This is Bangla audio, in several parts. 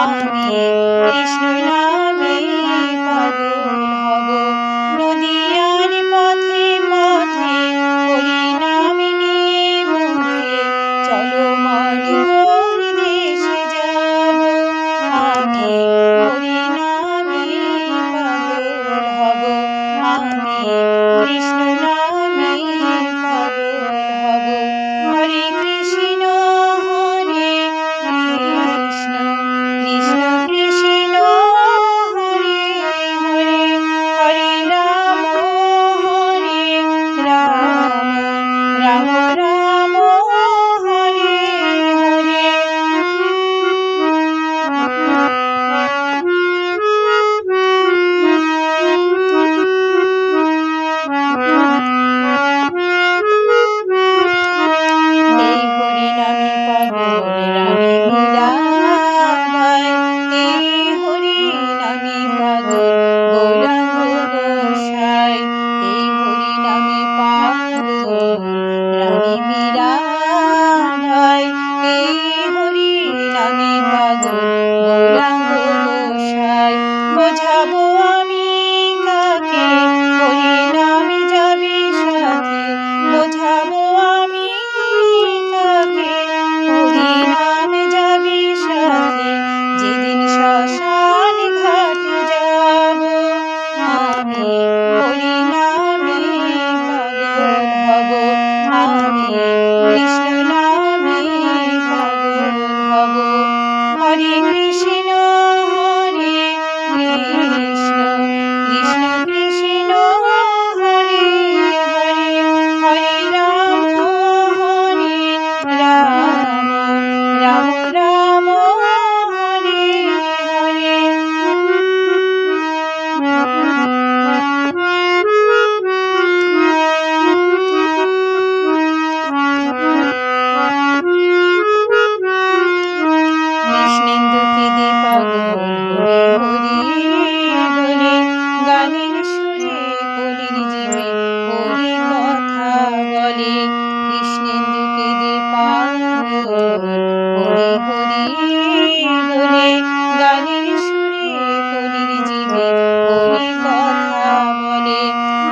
আমি কৃষ্ণ নামে পাগল হব। নদিয়ার পথে পথে হরি নাম নিয়ে মুখে চলো মন গৌর দেশে যাব। আমি হরি নামে পাগল হব। আমি কৃষ্ণ নামে পাগল হব। হরে কৃষ্ণ হরে কৃষ্ণ কৃষ্ণ কৃষ্ণ হরে হরে হরে রাম রাম রাম হরে হরে। এই হরি নামে পাগল রানী মীরাবাই, এই হরি নামে পাগল গৌরাঙ্গ গোসাই, এই হরি নামে পাগল রানী মীরাবাই, এই হরি নামে পাগল গৌরাঙ্গ গোসাই। বোঝাবো আমি কাকে হরি নামে যাবে সাথে, বোঝাবো আমি কাকে হরি নামে যাবে সাথে, যেদিন শ্মশান ঘাট যাব। আমি হরি নামে পাগল হব। আমি কৃষ্ণ নামে পাগল হব। হরে কৃষ্ণ হরে কৃষ্ণ কৃষ্ণ কৃষ্ণ হরে হরে হরে রাম রাম রাম হরে হরে। কৃষ্ণেন্দু কেঁদে পাগল হরি হরি বলে, গানের সুরে কলির জীবে হরি কথা বলে। কৃষ্ণেন্দু কেঁদে পাগল হরি হরি বলে, গানের সুরে কলির জীবে হরি কথা বলে।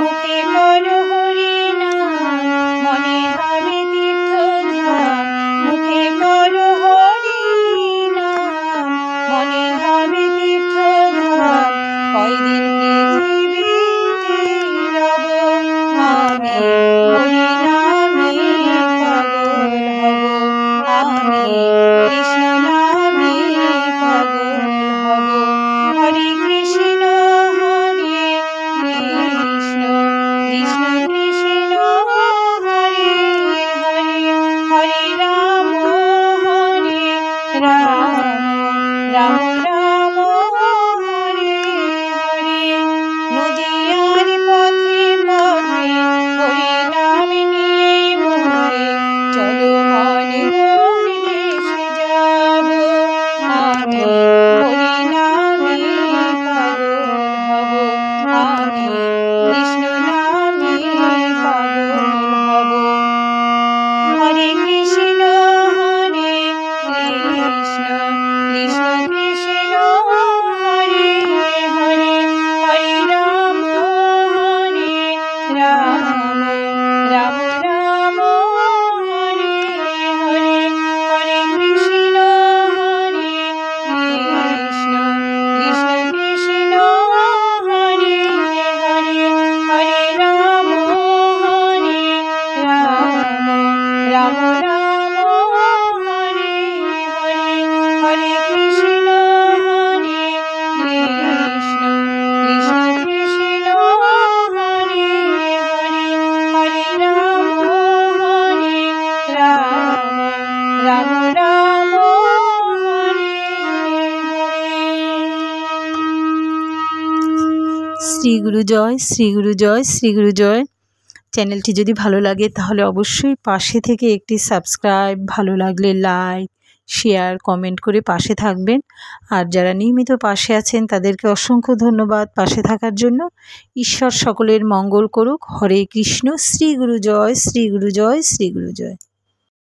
মুখে করো হরি নাম মনে হবে তীর্থধাম, মুখে করো হরি নাম মনে হবে তীর্থধাম। কয়দিন পৃথিবীতে রব। আমি হরি নামে পাগল হব। আমি কৃষ্ণ নামে পাগল হব। হরে কৃষ্ণ হরে কৃষ্ণ কৃষ্ণ কৃষ্ণ হরে হরে হরে রাম রাম রাম হরে হরে। নদিয়ার পথে পথে হরি নাম নিয়ে মুখে চলো মন গৌর দেশে যাব। আমি হরি নামে পাগল হব। আমি কৃষ্ণ নামে পাগল হব। হরে কৃষ্ণ হরে কৃষ্ণ কৃষ্ণ কৃষ্ণ হরে হরে হরে রাম রাম রাম হরে হরে হরে কৃষ্ণ হরে কৃষ্ণ কৃষ্ণ কৃষ্ণ হরে হরে হরে রাম রাম রাম হরে হরে হরে কৃষ্ণ হরে কৃষ্ণ কৃষ্ণ কৃষ্ণ হরে হরে হরে রাম রাম হরে হরে। শ্রী গুরু জয়, শ্রী গুরু জয়, শ্রী গুরু জয়। চ্যানেলটি যদি ভালো লাগে তাহলে অবশ্যই পাশে থেকে একটি সাবস্ক্রাইব, ভালো লাগলে লাইক, শেয়ার, কমেন্ট করে পাশে থাকবেন। আর যারা নিয়মিত পাশে আছেন তাদেরকে অসংখ্য ধন্যবাদ পাশে থাকার জন্য। ঈশ্বর সকলের মঙ্গল করুক। হরে কৃষ্ণ। শ্রী গুরু জয়, শ্রী গুরু জয়, শ্রী গুরু জয়।